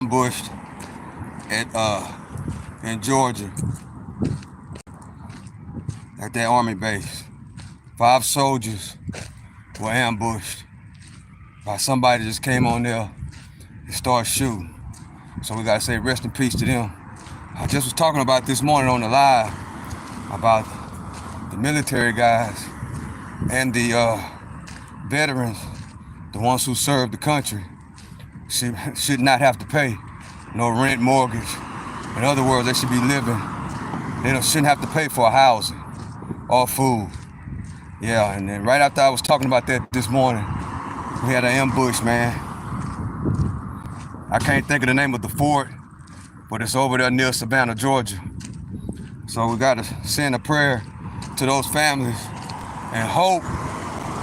ambushed at in Georgia at that army base. 5 soldiers were ambushed by somebody that just came on there and started shooting. So we gotta say rest in peace to them. I just was talking about this morning on the live about the military guys and the veterans, the ones who served the country, should not have to pay no rent, mortgage. In other words, they should be living. They shouldn't have to pay for housing or food. Yeah, and then right after I was talking about that this morning, we had an ambush, man. I can't think of the name of the fort, but it's over there near Savannah, Georgia. So we gotta send a prayer to those families and hope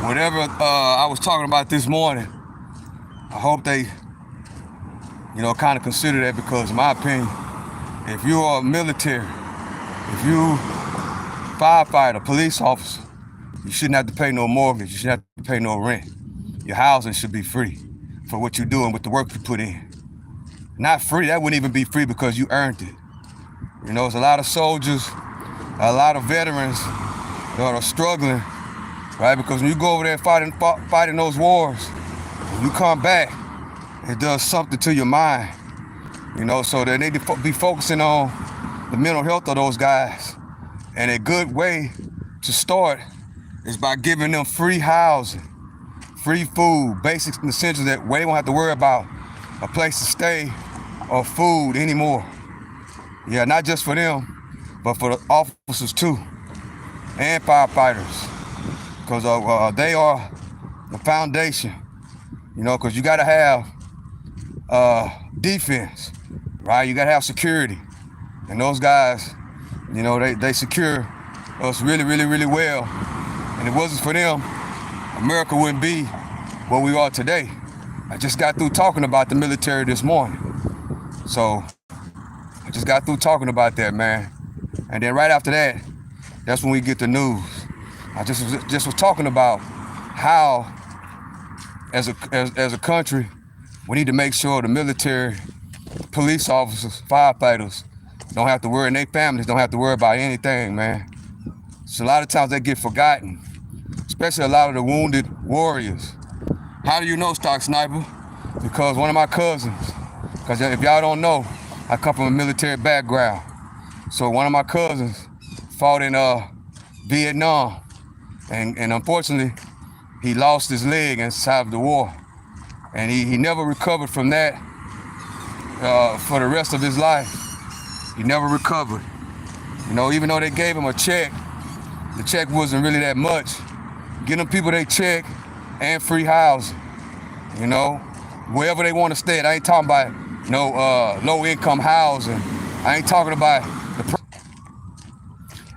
whatever I was talking about this morning, I hope they, kind of consider that, because in my opinion, if you are military, if you firefighter, police officer, you shouldn't have to pay no mortgage, you shouldn't have to pay no rent. Your housing should be free for what you're doing with the work you put in. Not free, that wouldn't even be free because you earned it. There's a lot of soldiers, a lot of veterans that are struggling, right? Because when you go over there fighting those wars, when you come back, it does something to your mind. So they need to be focusing on the mental health of those guys. And a good way to start is by giving them free housing, free food, basic essentials that way they won't have to worry about a place to stay or food anymore. Yeah, not just for them, but for the officers too, and firefighters, because they are the foundation. Because you gotta have defense, right? You gotta have security, and those guys, they secure us really, really, really well. And if it wasn't for them, America wouldn't be what we are today. I just got through talking about the military this morning. So I just got through talking about that, man. And then right after that, that's when we get the news. I just was talking about how, as a country, we need to make sure the military, police officers, firefighters don't have to worry, and their families don't have to worry about anything, man. So a lot of times they get forgotten, especially a lot of the wounded warriors. How do you know, Stock Sniper? Because one of my cousins, because if y'all don't know, I come from a military background. So one of my cousins fought in Vietnam, and unfortunately, he lost his leg inside of the war. And he never recovered from that for the rest of his life. He never recovered. Even though they gave him a check, the check wasn't really that much. Get them people they check and free housing. Wherever they want to stay at. I ain't talking about low income housing. I ain't talking about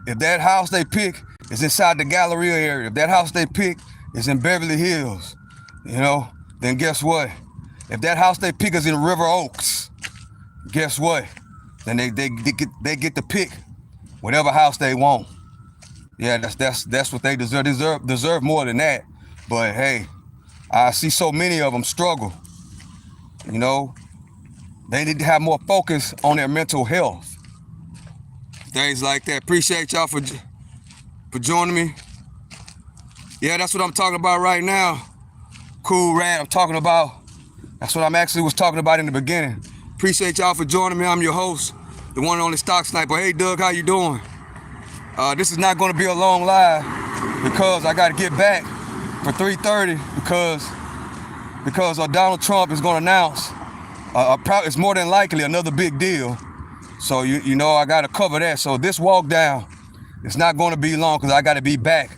if that house they pick is inside the Galleria area, if that house they pick is in Beverly Hills, then guess what? If that house they pick is in River Oaks, guess what? Then they get to pick whatever house they want. Yeah, that's what they deserve. Deserve more than that. But hey, I see so many of them struggle. They need to have more focus on their mental health. Things like that. Appreciate y'all for joining me. Yeah, that's what I'm talking about right now. Cool Rat, that's what I'm actually was talking about in the beginning. Appreciate y'all for joining me. I'm your host, the one and only Stock Sniper. Hey Doug, how you doing? This is not gonna be a long live because I gotta get back for 3:30 because Donald Trump is gonna announce it's more than likely another big deal. So I gotta cover that. So this walk down, it's not gonna be long because I gotta be back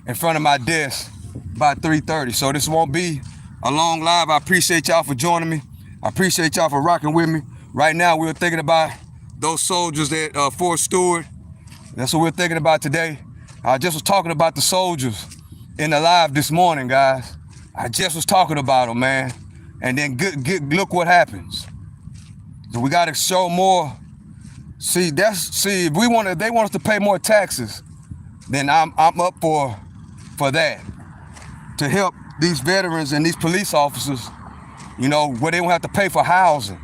in front of my desk by 3:30. So this won't be a long live. I appreciate y'all for joining me. I appreciate y'all for rocking with me. Right now we're thinking about those soldiers at Fort Stewart. That's what we're thinking about today. I just was talking about the soldiers in the live this morning, guys. I just was talking about them, man. And then look what happens. So we gotta show more. If they want us to pay more taxes, then I'm up for that. To help these veterans and these police officers, where they don't have to pay for housing.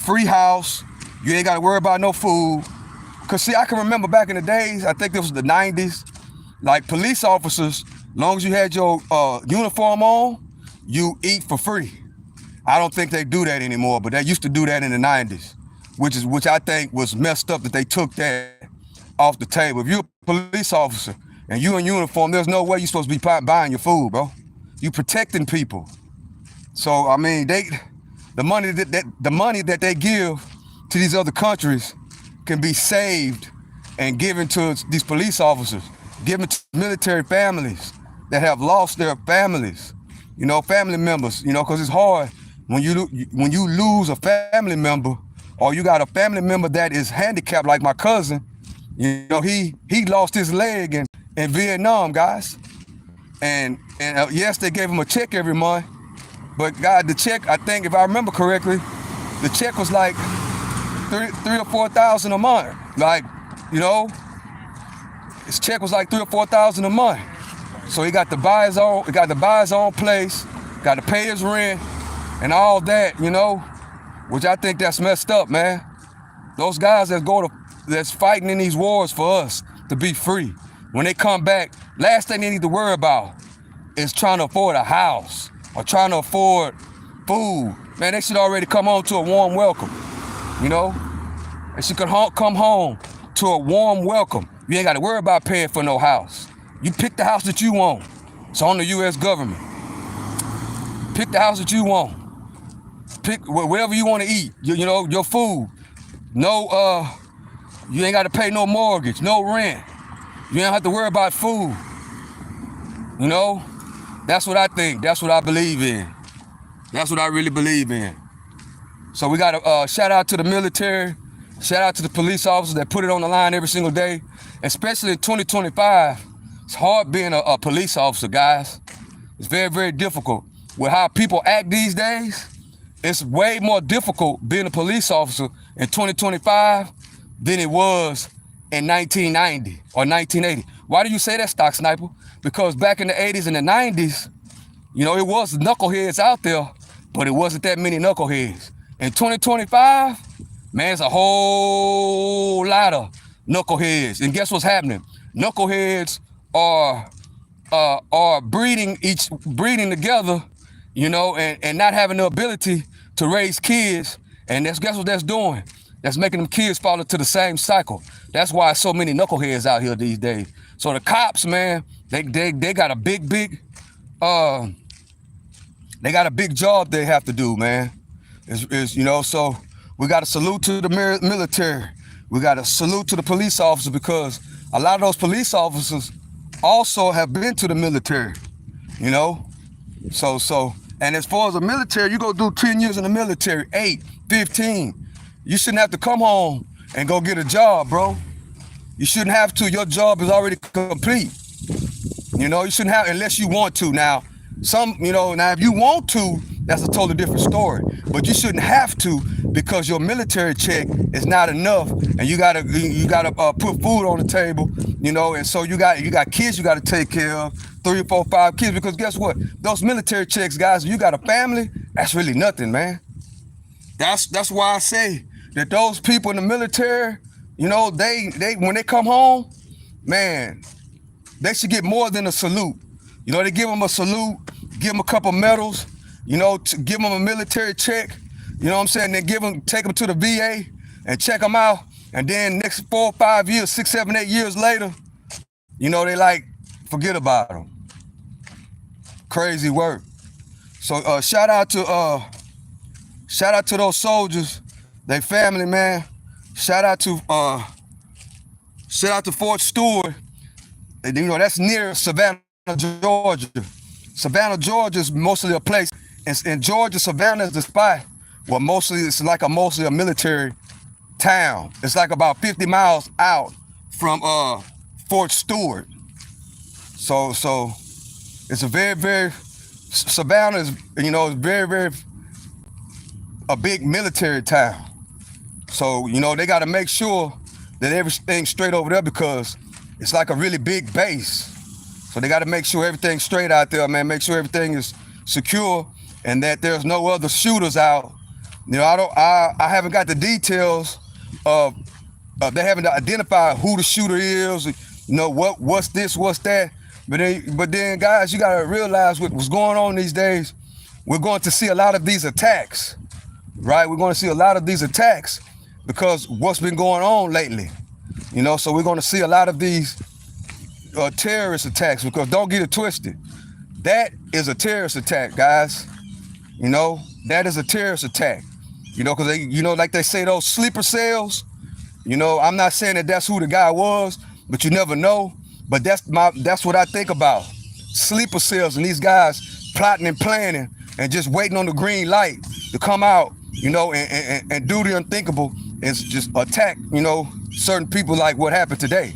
free house. You ain't got to worry about no food. Because, see, I can remember back in the days, I think it was the 90s, like police officers, long as you had your uniform on, you eat for free. I don't think they do that anymore, but they used to do that in the 90s, which I think was messed up that they took that off the table. If you're a police officer and you in uniform, there's no way you're supposed to be buying your food, bro. You protecting people. So, I mean, the money that they give to these other countries can be saved and given to these police officers, given to military families that have lost their families, family members, because it's hard when you lose a family member, or you got a family member that is handicapped, like my cousin. He lost his leg in Vietnam, guys. And yes, they gave him a check every month, but God, the check, I think, if I remember correctly, the check was like $3,000 or $4,000 a month. Like, his check was like $3,000 or $4,000 a month. So he got to buy his own place, got to pay his rent, and all that, which I think that's messed up, man. Those guys that's fighting in these wars for us to be free, when they come back, last thing they need to worry about is trying to afford a house or trying to afford food. Man, they should already come home to a warm welcome, They should come home to a warm welcome. You ain't got to worry about paying for no house. You pick the house that you want. It's on the U.S. government. Pick the house that you want. Pick whatever you want to eat. Your food. No, you ain't got to pay no mortgage, no rent. You ain't have to worry about food. That's what I think. That's what I believe in. That's what I really believe in. So we got to shout out to the military, shout out to the police officers that put it on the line every single day, especially in 2025. It's hard being a police officer, guys. It's very, very difficult. With how people act these days, it's way more difficult being a police officer in 2025 than it was in 1990 or 1980. Why do you say that, Stock Sniper? Because back in the 80s and the 90s, it was knuckleheads out there, but it wasn't that many knuckleheads. In 2025, man, it's a whole lot of knuckleheads. And guess what's happening? Knuckleheads are breeding together, and not having the ability to raise kids. And guess what that's doing? That's making them kids fall into the same cycle. That's why so many knuckleheads out here these days. So the cops, man, they got a big they got a big job they have to do, man. So we got to salute to the military. We got to salute to the police officers, because a lot of those police officers also have been to the military, So, and as far as the military, you go do 10 years in the military, 8, 15. You shouldn't have to come home and go get a job, bro. You shouldn't have to. Your job is already complete. You shouldn't have, unless you want to. Now, now if you want to, that's a totally different story. But you shouldn't have to, because your military check is not enough, and you gotta put food on the table, and so you got kids you gotta take care of, 3, 4, 5 kids, because guess what? Those military checks, guys, if you got a family, that's really nothing, man. That's why I say that those people in the military, they when they come home, man, they should get more than a salute. They give them a salute, give them a couple medals, to give them a military check, what I'm saying? Then take them to the VA and check them out. And then next 4 or 5 years, 6, 7, 8 years later, they forget about them. Crazy work. So shout out to those soldiers, their family, man. Shout out to Fort Stewart. And, that's near Savannah, Georgia. Savannah, Georgia is mostly a place. In Georgia, Savannah is the spot where it's mostly a military town. It's like about 50 miles out from Fort Stewart. So it's a very, very, Savannah is, very, very a big military town. So, they got to make sure that everything's straight over there, because it's like a really big base. So they got to make sure everything's straight out there, man. Make sure everything is secure and that there's no other shooters out You know, I haven't got the details of they haven't identified who the shooter is. You know what's this, what's that. But then, guys, you gotta realize what's going on these days. We're going to see a lot of these attacks, right? We're going to see a lot of these attacks because what's been going on lately. You know, so we're going to see a lot of these terrorist attacks, because don't get it twisted. That is a terrorist attack, guys. You know, that is a terrorist attack. You know, because like they say, those sleeper cells. You know, I'm not saying that that's who the guy was, but you never know. But that's what I think about. Sleeper cells and these guys plotting and planning and just waiting on the green light to come out, you know, and do the unthinkable and just attack, you know, certain people, like what happened today.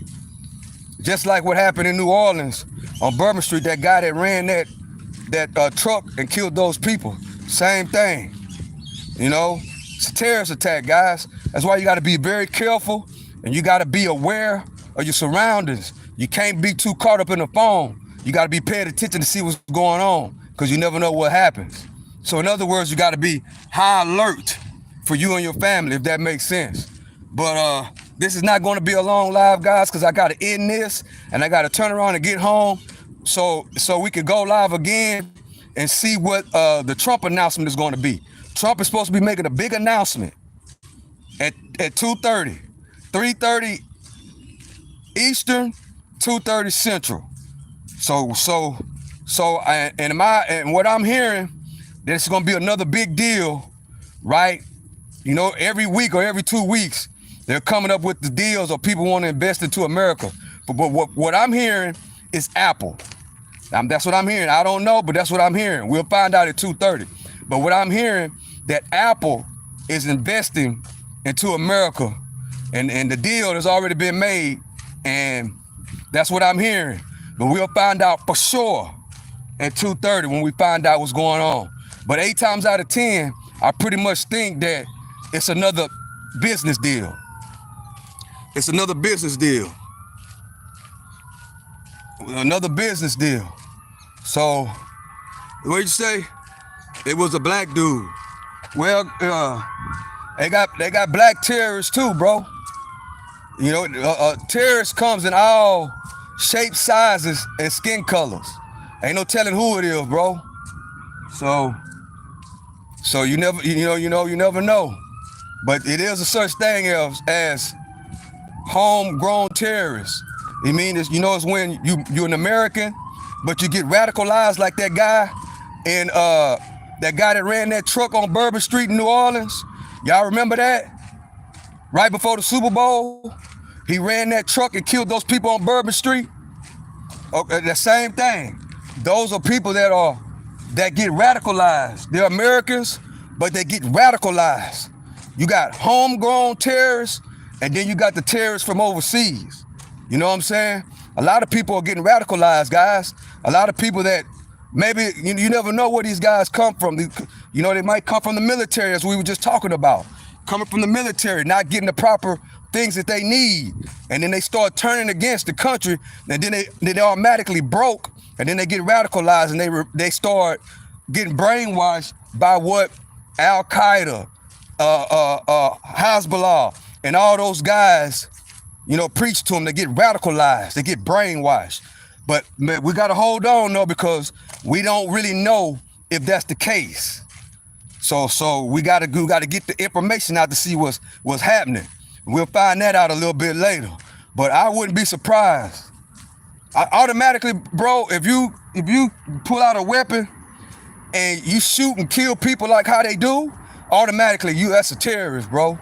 Just like what happened in New Orleans on Bourbon Street, that guy that ran that truck and killed those people. Same thing. You know, it's a terrorist attack, guys. That's why you got to be very careful and you got to be aware of your surroundings. You can't be too caught up in the phone. You got to be paying attention to see what's going on, because you never know what happens. So in other words, you got to be high alert for you and your family, if that makes sense. But this is not going to be a long live, guys, because I got to end this and I got to turn around and get home so we can go live again and see what the Trump announcement is going to be. Trump is supposed to be making a big announcement at 2:30, 3:30 Eastern, 2:30 Central. And what I'm hearing, that it's going to be another big deal, right? You know, every week or every 2 weeks, they're coming up with the deals of people want to invest into America. But what I'm hearing is Apple. That's what I'm hearing. I don't know, but that's what I'm hearing. We'll find out at 2:30. But what I'm hearing, that Apple is investing into America, and the deal has already been made, and that's what I'm hearing. But we'll find out for sure at 2:30 when we find out what's going on. But 8 times out of 10, I pretty much think that it's another business deal. It's another business deal. Another business deal. So, what you say? It was a black dude. Well, they got black terrorists too, bro. You know, terrorist comes in all shapes, sizes, and skin colors. Ain't no telling who it is, bro. So you never know. But it is a such thing as homegrown terrorists. I mean, it's when you're an American, but you get radicalized like that guy and that guy that ran that truck on Bourbon Street in New Orleans. Y'all remember that? Right before the Super Bowl, he ran that truck and killed those people on Bourbon Street. Okay, the same thing. Those are people that get radicalized. They're Americans, but they get radicalized. You got homegrown terrorists, and then you got the terrorists from overseas. You know what I'm saying? A lot of people are getting radicalized, guys. A lot of people that maybe, you never know where these guys come from. You know, they might come from the military, as we were just talking about. Coming from the military, not getting the proper things that they need. And then they start turning against the country, and then they automatically broke, and then they get radicalized, and they start getting brainwashed by what Al-Qaeda, Hezbollah, and all those guys, preach to them. They get radicalized, they get brainwashed. But we got to hold on, though, because we don't really know if that's the case. So we got to get the information out to see what's happening. We'll find that out a little bit later. But I wouldn't be surprised. Automatically, bro, if you pull out a weapon and you shoot and kill people like how they do, automatically that's a terrorist, bro.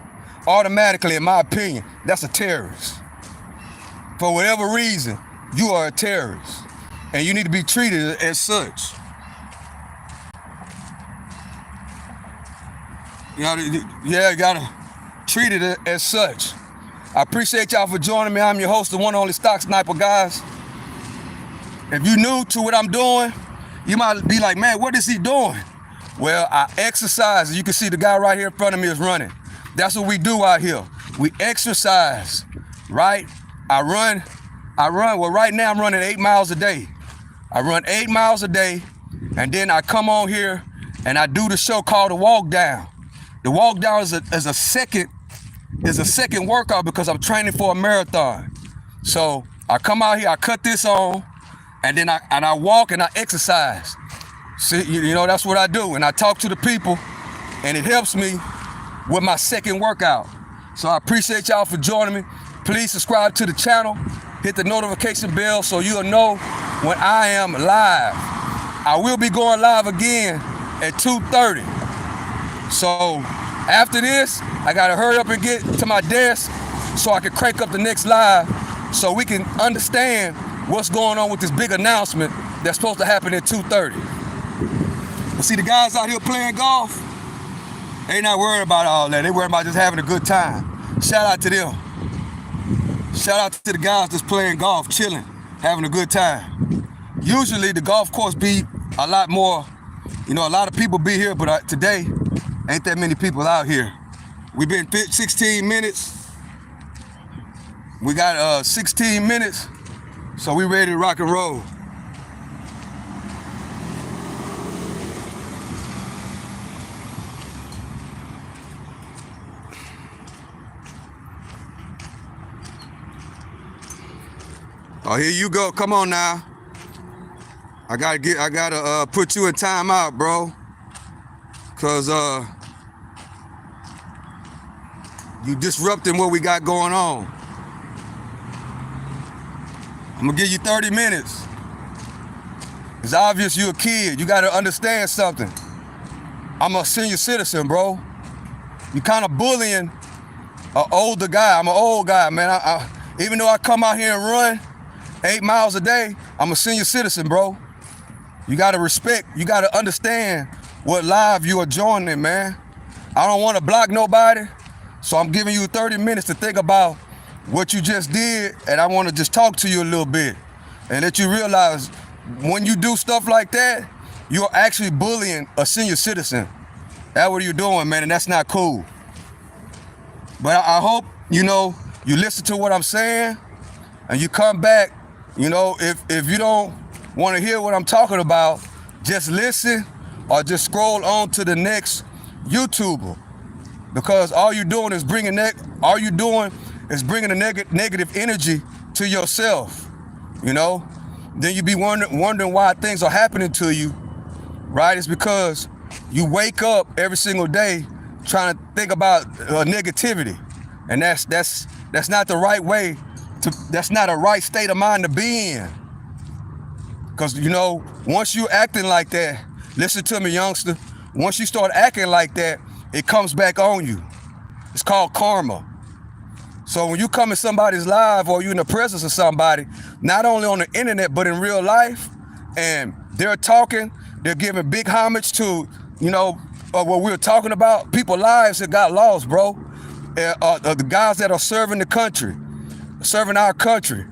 Automatically, in my opinion, that's a terrorist. For whatever reason, you are a terrorist, and you need to be treated as such. You gotta treat it as such. I appreciate y'all for joining me. I'm your host, the one and only Stock Sniper, guys. If you're new to what I'm doing, you might be like, man, what is he doing? Well, I exercise. You can see the guy right here in front of me is running. That's what we do out here. We exercise, right? I run. Well, right now I'm running 8 miles a day. I run 8 miles a day, and then I come on here and I do the show called The Walk Down. The walk down is a second workout because I'm training for a marathon. So I come out here, I cut this on, and then I walk and I exercise. See, you know, that's what I do. And I talk to the people, and it helps me with my second workout. So I appreciate y'all for joining me. Please subscribe to the channel, hit the notification bell so you'll know when I am live. I will be going live again at 2:30. So after this, I gotta hurry up and get to my desk so I can crank up the next live so we can understand what's going on with this big announcement that's supposed to happen at 2:30. But see, the guys out here playing golf, they not worried about all that. They worried about just having a good time. Shout out to them. Shout out to the guys that's playing golf, chilling, having a good time. Usually the golf course be a lot more, you know, a lot of people be here, but today ain't that many people out here. We've been 16 minutes. We got 16 minutes, so we ready to rock and roll. Oh, here you go. Come on now. I gotta put you in timeout, bro. Cause you disrupting what we got going on. I'm gonna give you 30 minutes. It's obvious you're a kid. You gotta understand something. I'm a senior citizen, bro. You kind of bullying an older guy. I'm an old guy, man. Even though I come out here and run 8 miles a day, I'm a senior citizen, bro. You gotta respect, you gotta understand what live you are joining, man. I don't wanna block nobody, so I'm giving you 30 minutes to think about what you just did, and I wanna just talk to you a little bit and let you realize when you do stuff like that, you're actually bullying a senior citizen. That's what you're doing, man, and that's not cool. But I hope, you know, you listen to what I'm saying and you come back. You know, if you don't want to hear what I'm talking about, just listen or just scroll on to the next YouTuber, because all you're doing is bringing the negative energy to yourself. You know, then you be wondering why things are happening to you, right? It's because you wake up every single day trying to think about negativity, and that's not the right way. That's not a right state of mind to be in. Because, you know, once you acting like that, listen to me, youngster, once you start acting like that, it comes back on you. It's called karma. So when you come in somebody's live or you're in the presence of somebody, not only on the internet, but in real life, and they're talking, they're giving big homage to, you know, what we're talking about, people's lives that got lost, bro. The guys that are serving the country, serving our country.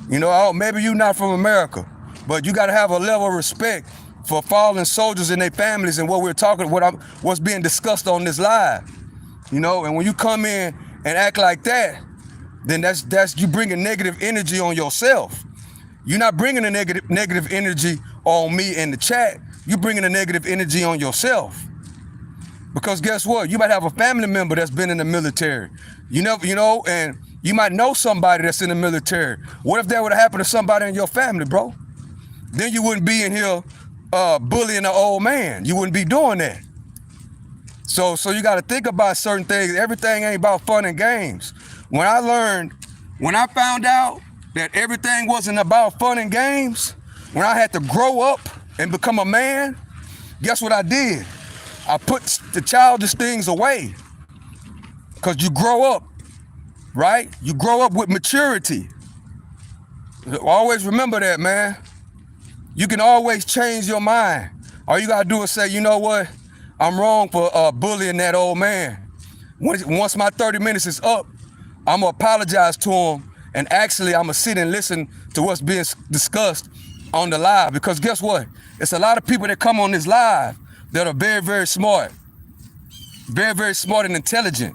You know, maybe you're not from America, but you got to have a level of respect for fallen soldiers and their families and what we're talking, what's being discussed on this live. You know, and when you come in and act like that, then that's you bringing negative energy on yourself. You're not bringing a negative energy on me in the chat. You're bringing a negative energy on yourself. Because guess what? You might have a family member that's been in the military. You know, and you might know somebody that's in the military. What if that would have happened to somebody in your family, bro? Then you wouldn't be in here bullying an old man. You wouldn't be doing that. So you got to think about certain things. Everything ain't about fun and games. When I found out that everything wasn't about fun and games, when I had to grow up and become a man, guess what I did? I put the childish things away. Because you grow up, right? You grow up with maturity. Always remember that, man. You can always change your mind. All you gotta do is say, you know what? I'm wrong for bullying that old man. Once my 30 minutes is up, I'm gonna apologize to him, and actually I'm gonna sit and listen to what's being discussed on the live. Because guess what? It's a lot of people that come on this live that are very, very smart. Very, very smart and intelligent.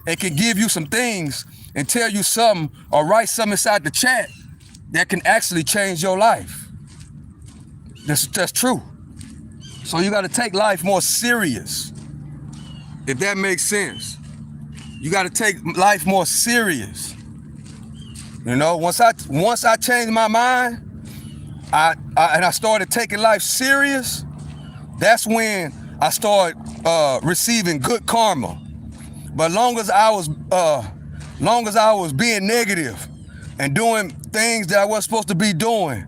It can give you some things and tell you something or write something inside the chat that can actually change your life. That's true. So you got to take life more serious. if that makes sense. You got to take life more serious. You know, once I changed my mind, I started taking life serious. That's when I started receiving good karma. But long as I was being negative and doing things that I wasn't supposed to be doing,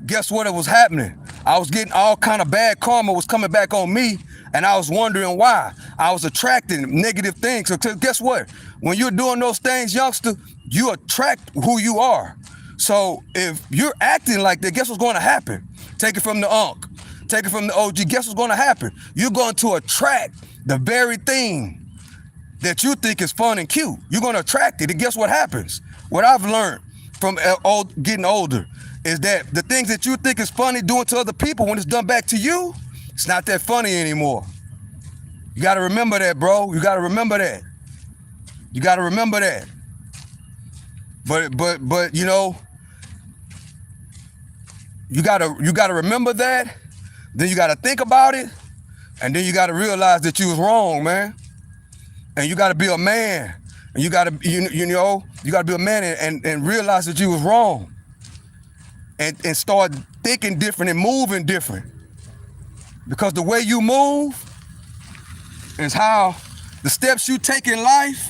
guess what? It was happening. I was getting all kind of bad karma was coming back on me, and I was wondering why. I was attracting negative things. So guess what? When you're doing those things, youngster, you attract who you are. So if you're acting like that, guess what's going to happen? Take it from the Unc. Take it from the OG. Guess what's going to happen? You're going to attract the very thing that you think is fun and cute. You're going to attract it. And guess what happens? What I've learned from getting older is that the things that you think is funny doing to other people, when it's done back to you, it's not that funny anymore. You got to remember that, bro. You got to remember that. You got to remember that. But you know, you got to remember that. Then you got to think about it, and then you got to realize that you was wrong, man. And you got to be a man, and you got to you got to be a man and realize that you was wrong, and start thinking different and moving different. Because the way you move is how the steps you take in life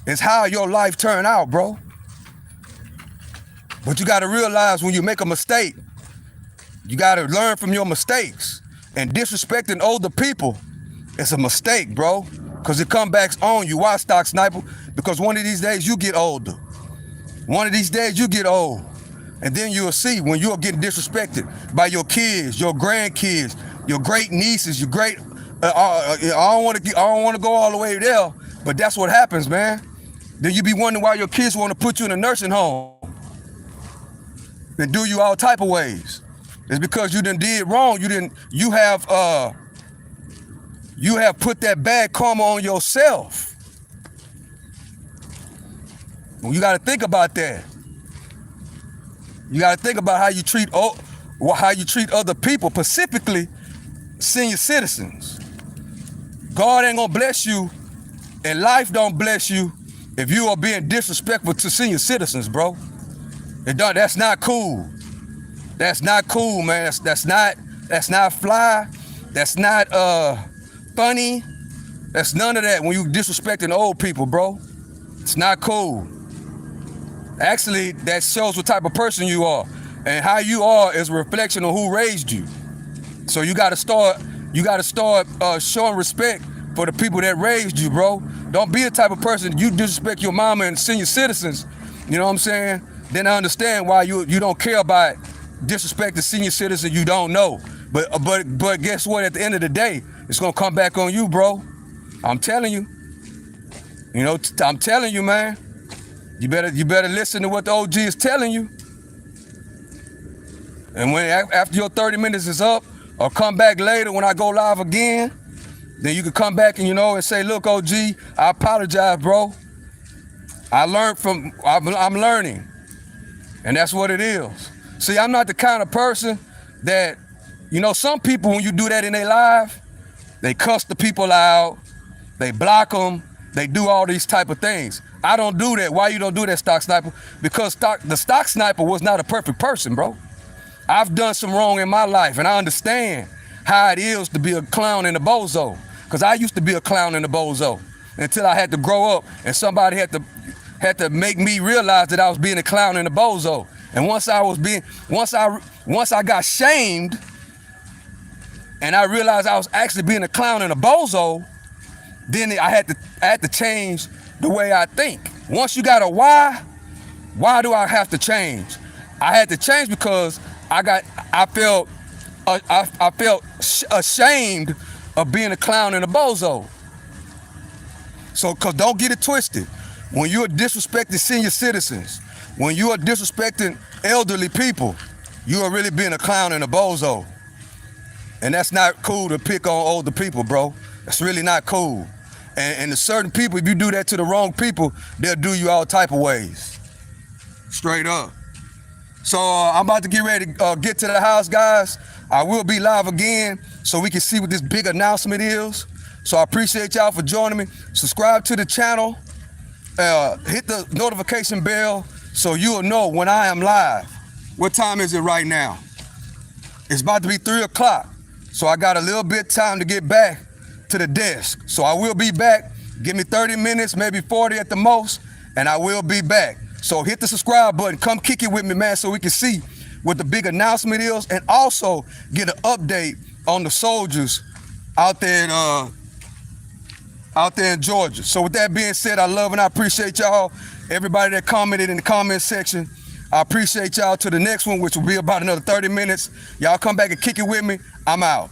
is how your life turn out, bro. But you got to realize when you make a mistake, you got to learn from your mistakes. And disrespecting older people is a mistake, bro, because it comes back on you. Why, Stock Sniper? Because one of these days you get older. One of these days you get old. And then you'll see when you're getting disrespected by your kids, your grandkids, your great nieces, your great, I don't want to go all the way there, but that's what happens, man. Then you be wondering why your kids want to put you in a nursing home and do you all type of ways. It's because you done did wrong. You have put that bad karma on yourself. Well, you got to think about that. You got to think about how you treat other people, specifically senior citizens. God ain't gonna bless you, and life don't bless you if you are being disrespectful to senior citizens, bro. That's not cool. That's not cool, man. That's not fly. That's not funny. That's none of that when you disrespecting old people, bro. It's not cool. Actually, that shows what type of person you are. And how you are is a reflection of who raised you. So you gotta start showing respect for the people that raised you, bro. Don't be the type of person you disrespect your mama and senior citizens, you know what I'm saying? Then I understand why you don't care about disrespecting senior citizens you don't know. But guess what? At the end of the day, it's gonna come back on you, bro. I'm telling you. You know, I'm telling you, man. You better listen to what the OG is telling you. And when after your 30 minutes is up, or come back later when I go live again, then you can come back and say, look, OG, I apologize, bro. I'm learning. And that's what it is. See, I'm not the kind of person that, some people, when you do that in their life, they cuss the people out, they block them, they do all these type of things. I don't do that. Why you don't do that, Stock Sniper? Because the Stock Sniper was not a perfect person, bro. I've done some wrong in my life, and I understand how it is to be a clown and a bozo. Because I used to be a clown and a bozo until I had to grow up, and somebody had to make me realize that I was being a clown and a bozo. And once I got shamed, and I realized I was actually being a clown and a bozo, then I had to change the way I think. Once you got a why do I have to change? I had to change because I felt ashamed of being a clown and a bozo. So, cause don't get it twisted. When you're disrespecting senior citizens, when you are disrespecting elderly people, you are really being a clown and a bozo. And that's not cool to pick on older people, bro. That's really not cool. And to certain people, if you do that to the wrong people, they'll do you all type of ways. Straight up. So I'm about to get ready to get to the house, guys. I will be live again so we can see what this big announcement is. So I appreciate y'all for joining me. Subscribe to the channel. Hit the notification bell so you'll know when I am live. What time is it right now? It's about to be 3 o'clock. So I got a little bit time to get back to the desk. So I will be back. Give me 30 minutes, maybe 40 at the most, and I will be back. So hit the subscribe button. Come kick it with me, man, so we can see what the big announcement is, and also get an update on the soldiers out there in Georgia. So with that being said, I love and I appreciate y'all. Everybody that commented in the comment section, I appreciate y'all. To the next one, which will be about another 30 minutes. Y'all come back and kick it with me. I'm out.